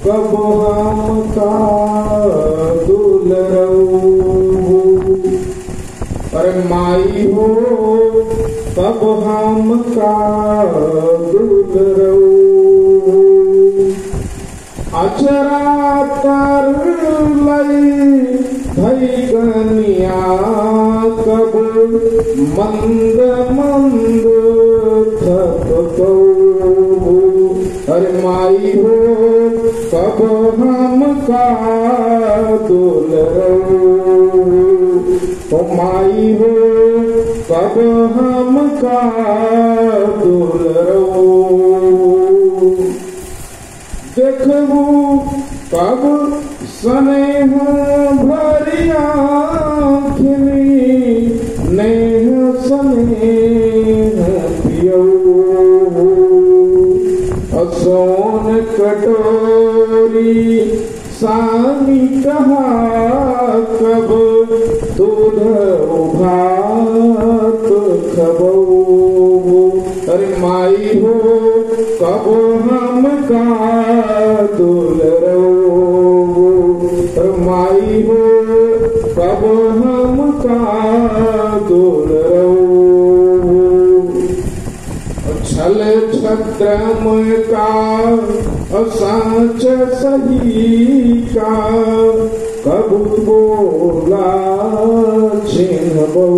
कब हम का दुलरऊ। अरे माई हो कब हम का दुलरऊ। अचरा कर लई भई कनिया कब मंद मंद थपकऊ। अरे माई हो कब हम का दुलरऊ। ओ माई हो कब हम का दुलरऊ। देखबू कब स्नेह भरिया खिली नेह स्नेह पियऊ। सोन कटोरी सानी कहा कब दूध भात खबऊ। अरे माई हो कब हम का दुलरऊ। माई हो कब हम का दुलरऊ। छल छद्रम का साँच सही का कब बोला चिन्हबऊ।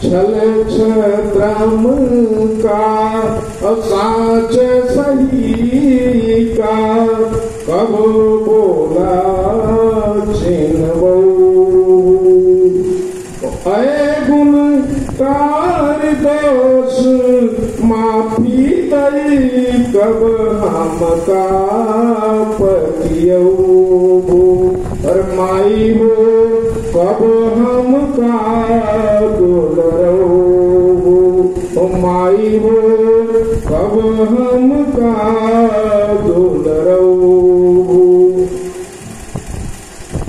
छल छद्रम का साँच सही का कब बोला चिन्हबऊ। ऐ गुण कार दोष माफी दई कब हम का पतियऊ। और माई हो कब हम का दुलरऊ। ओ माई हो कब हम का दुलरऊ।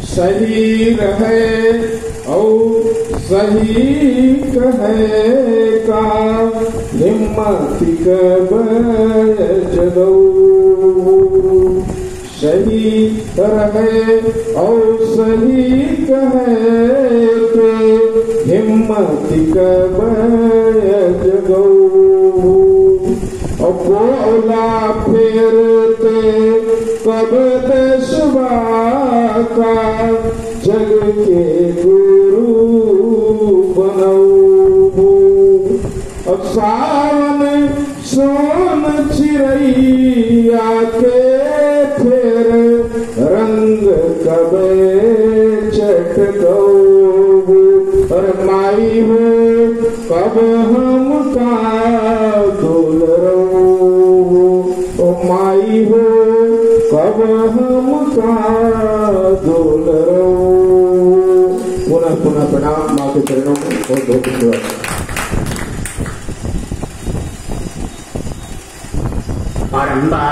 सही रहे और सही कहे का हिम्मत कब जगऊ। सही रहे और सही कहे के हिम्मत कब जगऊ। और बोला फेरते कब देशवा का जग के गुरु बनऊ। अब सावन सोन चिरैया के फिर रंग कबे चटकऊ। और माई हो कब हम का दुलरऊ। ओ माई हो कब हम का दुलरऊ। पुनः पुनः प्रणाम माँ के चरणों में बहुत बहुत धन्यवाद। आनंदा